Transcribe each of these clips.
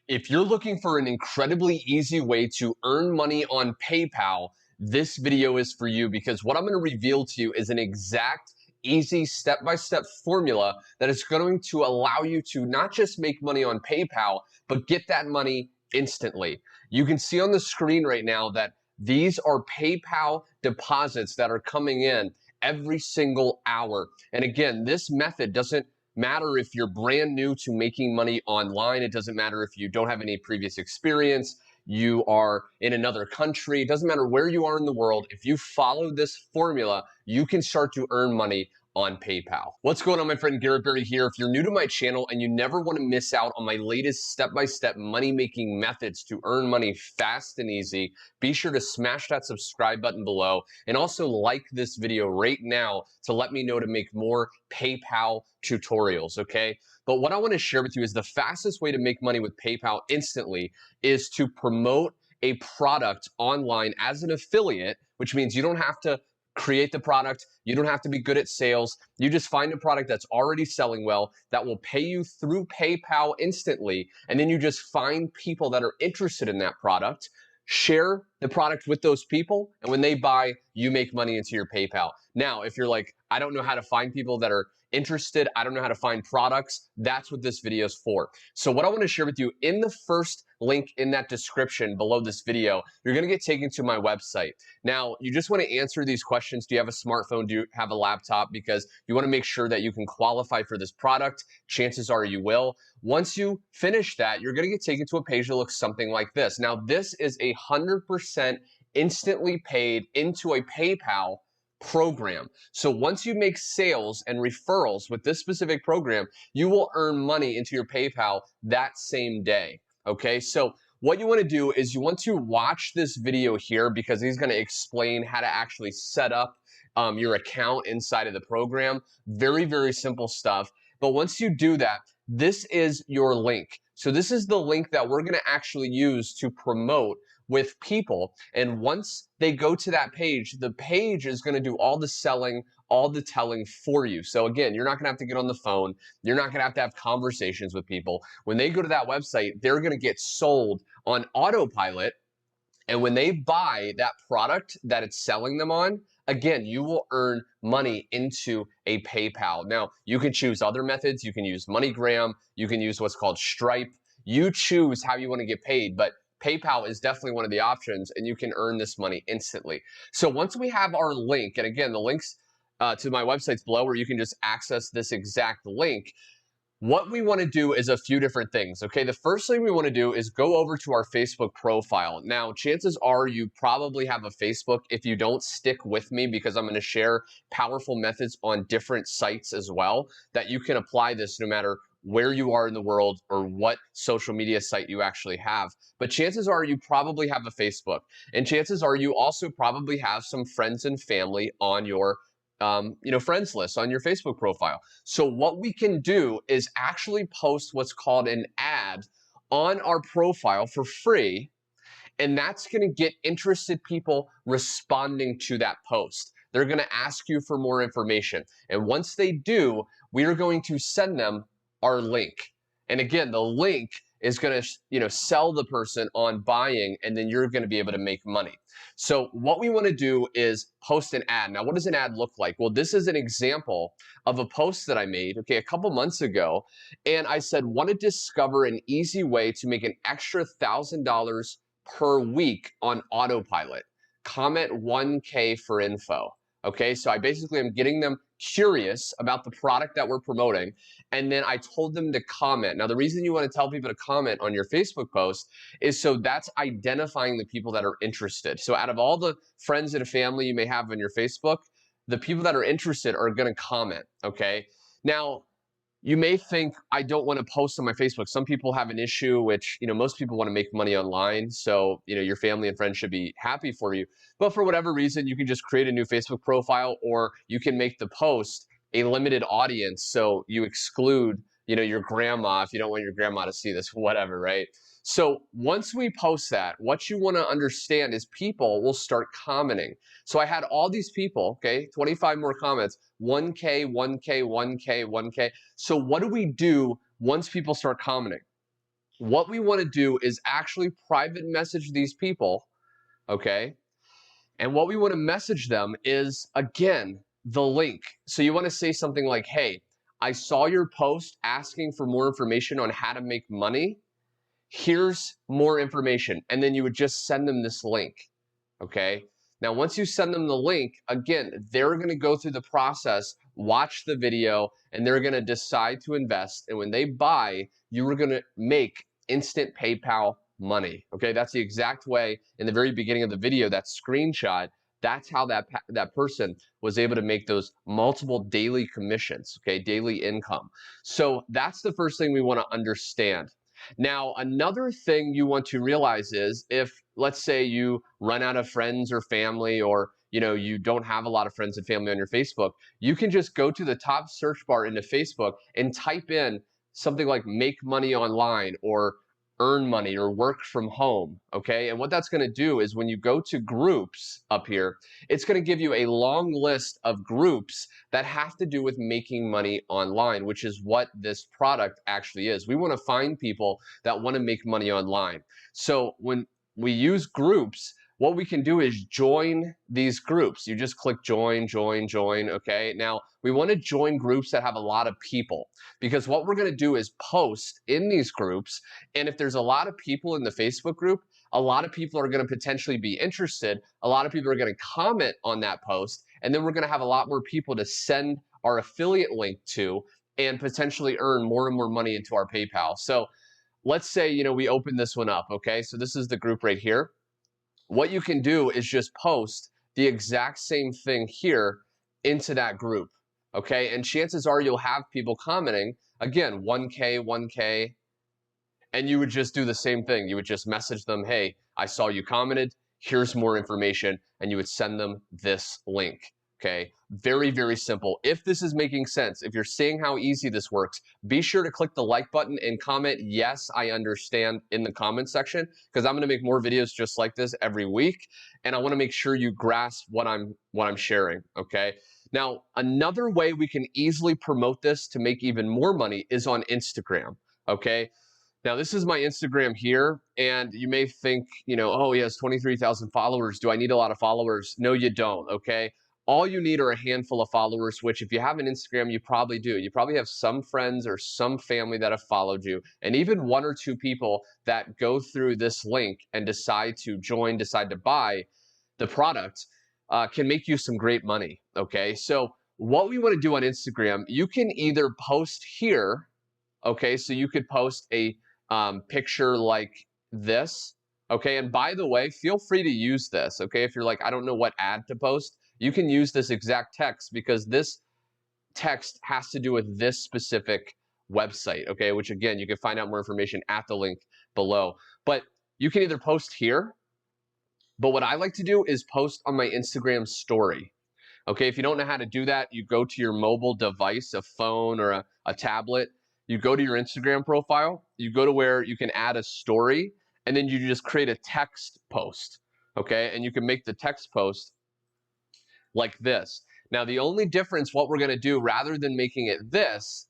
If you're looking for an incredibly easy way to earn money on PayPal, this video is for you because what I'm going to reveal to you is an exact, easy, step-by-step formula that is going to allow you to not just make money on PayPal, but get that money instantly. You can see on the screen right now that these are PayPal deposits that are coming in every single hour. And again, this method doesn't matter if you're brand new to making money online. It doesn't matter if you don't have any previous experience, you are in another country. It doesn't matter where you are in the world. If you follow this formula, you can start to earn money on PayPal. What's going on, my friend? Garrett Barry here. If you're new to my channel and you never want to miss out on my latest step-by-step money-making methods to earn money fast and easy, be sure to smash that subscribe button below and also like this video right now to let me know to make more PayPal tutorials, okay? But what I want to share with you is the fastest way to make money with PayPal instantly is to promote a product online as an affiliate, which means you don't have to create the product. You don't have to be good at sales. You just find a product that's already selling well that will pay you through PayPal instantly. And then you just find people that are interested in that product, share the product with those people, and when they buy, you make money into your PayPal. Now, if you're like, I don't know how to find people that are interested, I don't know how to find products, that's what this video is for. So what I want to share with you in the first link in that description below this video, you're going to get taken to my website. Now, you just want to answer these questions. Do you have a smartphone? Do you have a laptop? Because you want to make sure that you can qualify for this product. Chances are you will. Once you finish that, you're going to get taken to a page that looks something like this. Now, this is 100% instantly paid into a PayPal program. So once you make sales and referrals with this specific program, you will earn money into your PayPal that same day. Okay, so what you want to do is you want to watch this video here because he's going to explain how to actually set up your account inside of the program. Very, very simple stuff. But once you do that, this is your link. So this is the link that we're going to actually use to promote with people. And once they go to that page, the page is going to do all the selling, all the telling for you. So again, you're not going to have to get on the phone. You're not going to have conversations with people. When they go to that website, they're going to get sold on autopilot. And when they buy that product that it's selling them on, again, you will earn money into a PayPal. Now, you can choose other methods. You can use MoneyGram. You can use what's called Stripe. You choose how you want to get paid, but PayPal is definitely one of the options, and you can earn this money instantly. So once we have our link, and again, the links to my website's below where you can just access this exact link, what we want to do is a few different things, okay? The first thing we want to do is go over to our Facebook profile. Now, chances are you probably have a Facebook. If you don't, stick with me because I'm going to share powerful methods on different sites as well that you can apply this no matter where you are in the world or what social media site you actually have. But chances are you probably have a Facebook, and chances are you also probably have some friends and family on your friends list on your Facebook profile. So what we can do is actually post what's called an ad on our profile for free, and that's going to get interested people responding to that post. They're going to ask you for more information, and once they do, we are going to send them our link. And again, the link is going to sell the person on buying, and then you're going to be able to make money. So what we want to do is post an ad. Now, what does an ad look like? Well, this is an example of a post that I made, okay, a couple months ago, and I said, want to discover an easy way to make an extra $1,000 per week on autopilot. Comment 1K for info. Okay, so I basically am getting them curious about the product that we're promoting, and then I told them to comment. Now, the reason you want to tell people to comment on your Facebook post is so that's identifying the people that are interested. So out of all the friends and family you may have on your Facebook, the people that are interested are going to comment, okay? Now, you may think, I don't want to post on my Facebook. Some people have an issue, which, most people want to make money online. So, your family and friends should be happy for you. But for whatever reason, you can just create a new Facebook profile, or you can make the post a limited audience. So you exclude, your grandma if you don't want your grandma to see this, whatever, right? So once we post that, what you want to understand is people will start commenting. So I had all these people, okay, 25 more comments, 1K, 1K, 1K, 1K. So what do we do once people start commenting? what we want to do is actually private message these people, okay? And what we want to message them is, again, the link. So you want to say something like, hey, I saw your post asking for more information on how to make money. Here's more information. And then you would just send them this link, okay? Now, once you send them the link, again, they're going to go through the process, watch the video, and they're going to decide to invest. And when they buy, you are going to make instant PayPal money, okay? That's the exact way in the very beginning of the video, that screenshot, that's how that person was able to make those multiple daily commissions, okay? Daily income. So that's the first thing we want to understand. Now, another thing you want to realize is if, let's say, you run out of friends or family, or you don't have a lot of friends and family on your Facebook, you can just go to the top search bar into Facebook and type in something like make money online or earn money or work from home, okay? And what that's going to do is when you go to groups up here, it's going to give you a long list of groups that have to do with making money online, which is what this product actually is. We want to find people that want to make money online. So when we use groups, what we can do is join these groups. You just click join, join, join, okay? Now, we want to join groups that have a lot of people, because what we're going to do is post in these groups, and if there's a lot of people in the Facebook group, a lot of people are going to potentially be interested. A lot of people are going to comment on that post, and then we're going to have a lot more people to send our affiliate link to and potentially earn more and more money into our PayPal. So let's say, we open this one up, okay? So this is the group right here. What you can do is just post the exact same thing here into that group, okay? And chances are you'll have people commenting, again, 1K, 1K, and you would just do the same thing. You would just message them, hey, I saw you commented, here's more information, and you would send them this link, okay? Very, very simple. If this is making sense, if you're seeing how easy this works, be sure to click the like button and comment, yes, I understand, in the comment section, because I'm gonna make more videos just like this every week, and I wanna make sure you grasp what I'm sharing, okay? Now, another way we can easily promote this to make even more money is on Instagram, okay? Now, this is my Instagram here, and you may think, oh, he has 23,000 followers. Do I need a lot of followers? No, you don't, okay? All you need are a handful of followers, which if you have an Instagram, you probably do. You probably have some friends or some family that have followed you, and even one or two people that go through this link and decide to join, decide to buy the product, can make you some great money, okay? So what we want to do on Instagram, you can either post here, okay? So you could post a picture like this, okay? And by the way, feel free to use this, okay? If you're like, I don't know what ad to post, you can use this exact text, because this text has to do with this specific website, okay? Which again, you can find out more information at the link below. But you can either post here, but what I like to do is post on my Instagram story. Okay, if you don't know how to do that, you go to your mobile device, a phone or a tablet, you go to your Instagram profile, you go to where you can add a story, and then you just create a text post, okay? And you can make the text post like this. Now, the only difference, what we're gonna do, rather than making it this,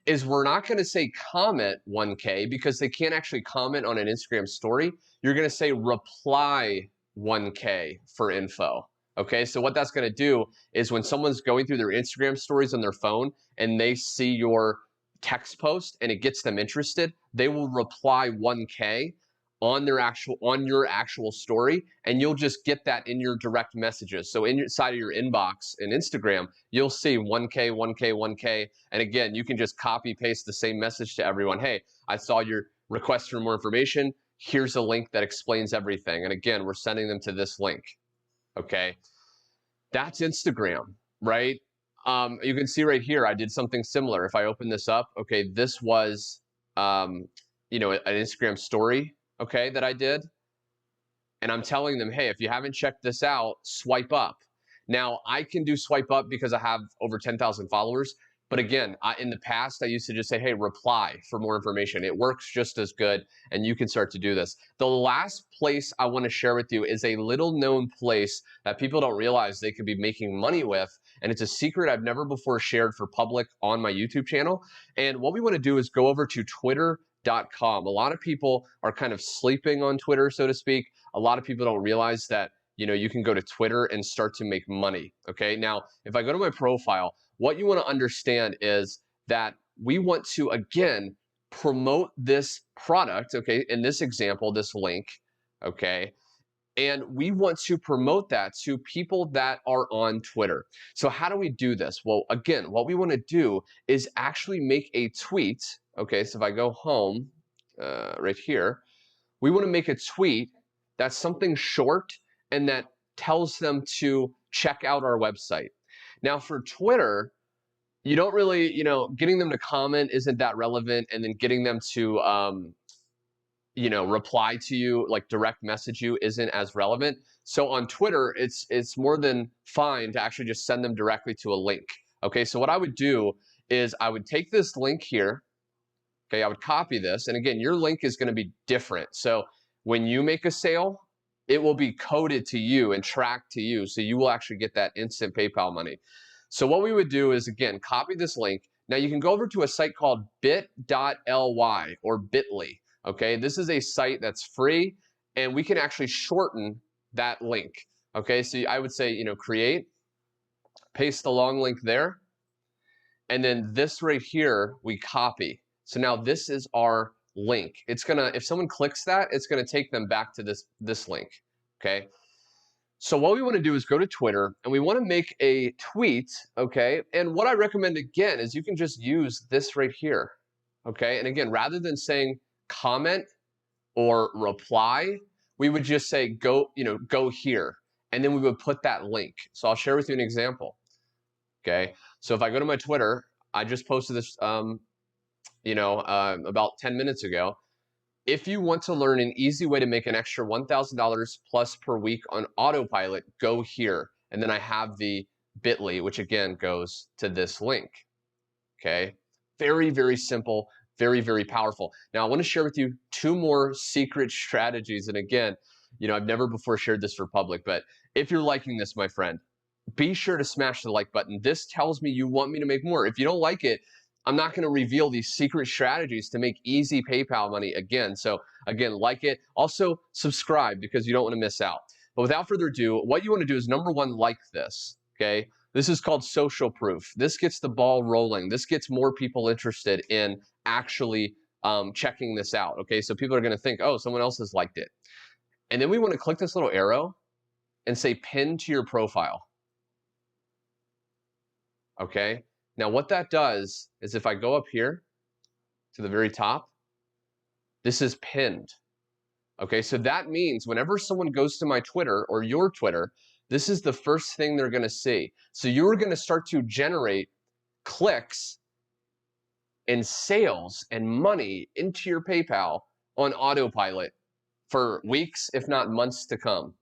is we're not gonna say comment 1K, because they can't actually comment on an Instagram story. You're gonna say reply 1K for info. Okay, so what that's gonna do is when someone's going through their Instagram stories on their phone and they see your text post and it gets them interested, they will reply 1K on your actual story, and you'll just get that in your direct messages. So inside of your inbox in Instagram, you'll see 1K, 1K, 1K, and again, you can just copy paste the same message to everyone. Hey, I saw your request for more information. Here's a link that explains everything. And again, we're sending them to this link. Okay, that's Instagram, right? You can see right here, I did something similar. If I open this up, okay, this was, an Instagram story, okay, that I did. And I'm telling them, hey, if you haven't checked this out, swipe up. Now, I can do swipe up because I have over 10,000 followers. But again, in the past, I used to just say, hey, reply for more information. It works just as good, and you can start to do this. The last place I want to share with you is a little known place that people don't realize they could be making money with. And it's a secret I've never before shared for public on my YouTube channel. And what we want to do is go over to Twitter A lot of people are kind of sleeping on Twitter, so to speak. A lot of people don't realize that, you can go to Twitter and start to make money. Okay. Now, if I go to my profile, what you want to understand is that we want to, again, promote this product. Okay. In this example, this link. Okay. And we want to promote that to people that are on Twitter. So how do we do this? Well, again, what we want to do is actually make a tweet. Okay, so if I go home right here, we want to make a tweet that's something short and that tells them to check out our website. Now for Twitter, you don't really, getting them to comment isn't that relevant, and then getting them to reply to you, like direct message you, isn't as relevant. So on Twitter, it's more than fine to actually just send them directly to a link. Okay, so what I would do is I would take this link here. Okay, I would copy this, and again, your link is going to be different. So when you make a sale, it will be coded to you and tracked to you, so you will actually get that instant PayPal money. So what we would do is, again, copy this link. Now you can go over to a site called bit.ly or bit.ly. Okay, this is a site that's free, and we can actually shorten that link. Okay, so I would say, create, paste the long link there, and then this right here, we copy. So now this is our link. It's gonna, if someone clicks that, it's gonna take them back to this link. Okay. So what we want to do is go to Twitter, and we want to make a tweet. Okay. And what I recommend, again, is you can just use this right here. Okay. And again, rather than saying comment or reply, we would just say go here, and then we would put that link. So I'll share with you an example. Okay. So if I go to my Twitter, I just posted this about 10 minutes ago. If you want to learn an easy way to make an extra $1,000 plus per week on autopilot, go here. And then I have the bit.ly, which again goes to this link. Okay. Very, very simple, very, very powerful. Now I want to share with you 2 more secret strategies. And again, I've never before shared this for public, but if you're liking this, my friend, be sure to smash the like button. This tells me you want me to make more. If you don't like it, I'm not going to reveal these secret strategies to make easy PayPal money again. So again, like it. Also subscribe, because you don't want to miss out. But without further ado, what you want to do is, number 1, like this. Okay. This is called social proof. This gets the ball rolling. This gets more people interested in actually checking this out. Okay. So people are going to think, oh, someone else has liked it. And then we want to click this little arrow and say pin to your profile. Okay. Now what that does is, if I go up here to the very top, this is pinned. Okay, so that means whenever someone goes to my Twitter or your Twitter, this is the first thing they're going to see. So you're going to start to generate clicks and sales and money into your PayPal on autopilot for weeks, if not months to come.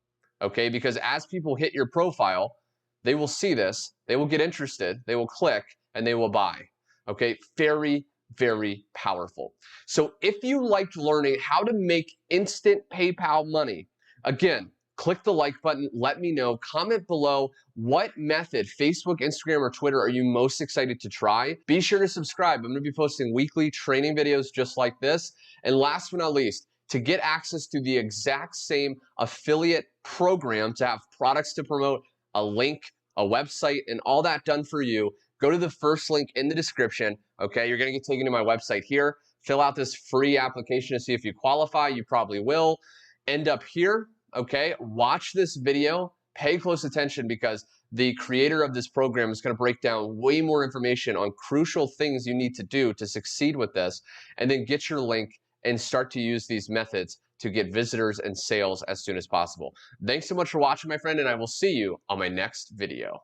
Okay, because as people hit your profile, they will see this, they will get interested, they will click, and they will buy. Okay, very, very powerful. So if you liked learning how to make instant PayPal money, again, click the like button, let me know, comment below what method, Facebook, Instagram, or Twitter, are you most excited to try. Be sure to subscribe. I'm going to be posting weekly training videos just like this. And last but not least, to get access to the exact same affiliate program, to have products to promote, a link, a website, and all that done for you, go to the first link in the description. Okay, you're going to get taken to my website here. Fill out this free application to see if you qualify. You probably will. End up here. Okay, watch this video. Pay close attention, because the creator of this program is going to break down way more information on crucial things you need to do to succeed with this, and then get your link and start to use these methods to get visitors and sales as soon as possible. Thanks so much for watching, my friend, and I will see you on my next video.